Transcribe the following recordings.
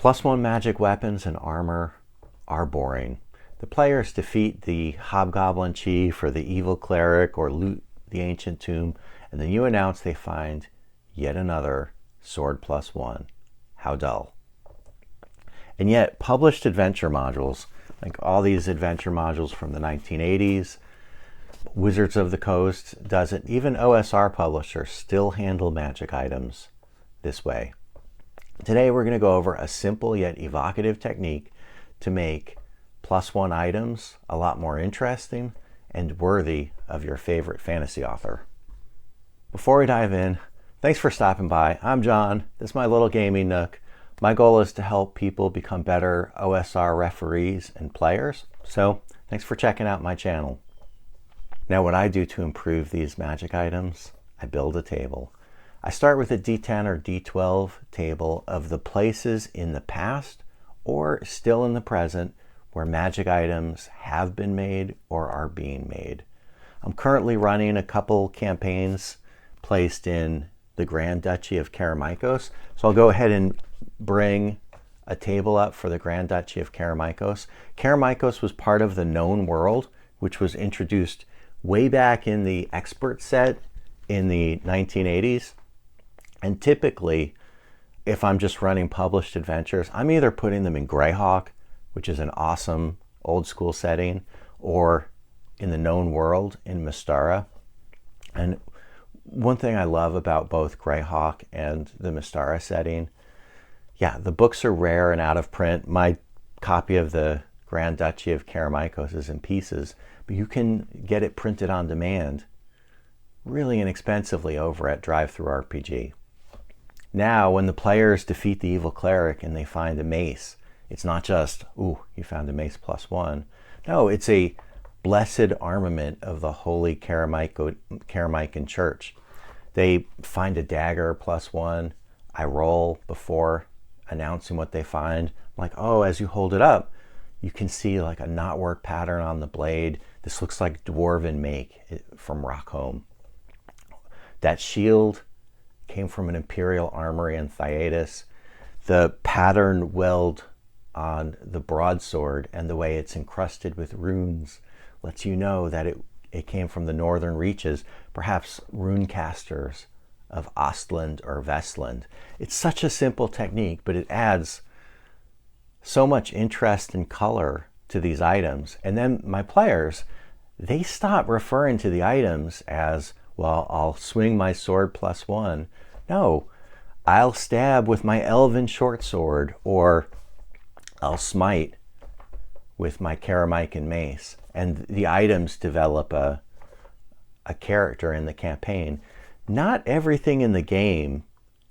+1 magic weapons and armor are boring. The players defeat the hobgoblin chief or the evil cleric or loot the ancient tomb, and then you announce they find yet another sword +1. How dull. And yet, published adventure modules, like all these adventure modules from the 1980s, Wizards of the Coast does it, even OSR publishers still handle magic items this way. Today we're going to go over a simple yet evocative technique to make +1 items a lot more interesting and worthy of your favorite fantasy author. Before we dive in, thanks for stopping by. I'm John. This is my little gaming nook. My goal is to help people become better OSR referees and players, so thanks for checking out my channel. Now, what I do to improve these magic items, I build a table. I start with a D10 or D12 table of the places in the past or still in the present where magic items have been made or are being made. I'm currently running a couple campaigns placed in the Grand Duchy of Karameikos, so I'll go ahead and bring a table up for the Grand Duchy of Karameikos. Karameikos was part of the known world, which was introduced way back in the expert set in the 1980s. And typically, if I'm just running published adventures, I'm either putting them in Greyhawk, which is an awesome old school setting, or in the known world in Mystara. And one thing I love about both Greyhawk and the Mystara setting, yeah, the books are rare and out of print. My copy of the Grand Duchy of Karameikos is in pieces, but you can get it printed on demand really inexpensively over at DriveThruRPG. Now, when the players defeat the evil cleric and they find a mace, it's not just, ooh, you found a mace +1. No, it's a blessed armament of the Holy Karamaikan Church. They find a dagger +1. I roll before announcing what they find. I'm like, oh, as you hold it up, you can see like a knotwork pattern on the blade. This looks like dwarven make from Rockholm. That shield came from an imperial armory in Theatis. The pattern weld on the broadsword and the way it's encrusted with runes lets you know that it came from the northern reaches, perhaps rune casters of Ostland or Vestland. It's such a simple technique, but it adds so much interest and color to these items. And then my players, they stop referring to the items as, well, I'll swing my sword +1. No, I'll stab with my elven short sword, or I'll smite with my Karamaikan mace. And the items develop a character in the campaign. Not everything in the game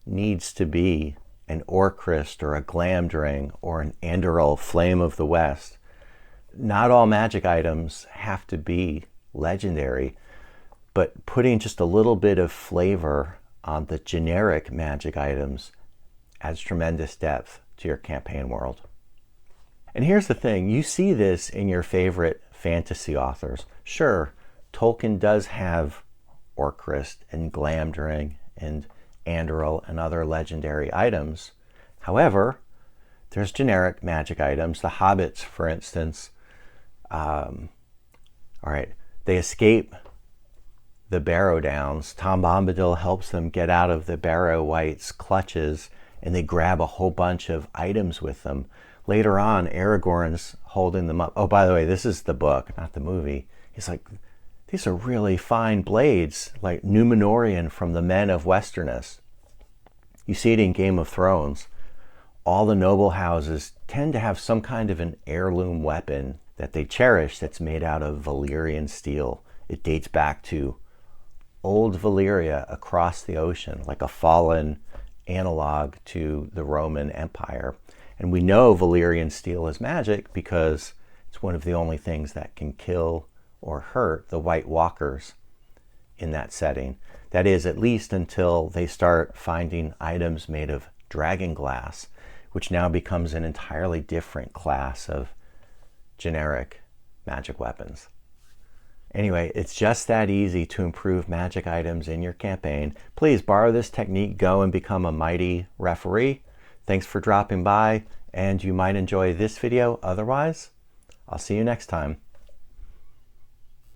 needs to be an Orcrist or a Glamdring or an Andoril Flame of the West. Not all magic items have to be legendary, but putting just a little bit of flavor on the generic magic items adds tremendous depth to your campaign world. And here's the thing, you see this in your favorite fantasy authors. Sure, Tolkien does have Orcrist and Glamdring and Andoril and other legendary items. However, there's generic magic items. The Hobbits, for instance, they escape the Barrow Downs. Tom Bombadil helps them get out of the Barrow Wight's clutches, and they grab a whole bunch of items with them. Later on, Aragorn's holding them up. Oh, by the way, this is the book, not the movie. He's like, these are really fine blades, like Númenórean from the Men of Westerness. You see it in Game of Thrones. All the noble houses tend to have some kind of an heirloom weapon that they cherish that's made out of Valyrian steel. It dates back to old Valyria across the ocean, like a fallen analog to the Roman Empire. And we know Valyrian steel is magic because it's one of the only things that can kill or hurt the White Walkers in that setting. That is, at least until they start finding items made of dragon glass, which now becomes an entirely different class of generic magic weapons. Anyway, it's just that easy to improve magic items in your campaign. Please borrow this technique, go and become a mighty referee. Thanks for dropping by, and you might enjoy this video. Otherwise, I'll see you next time.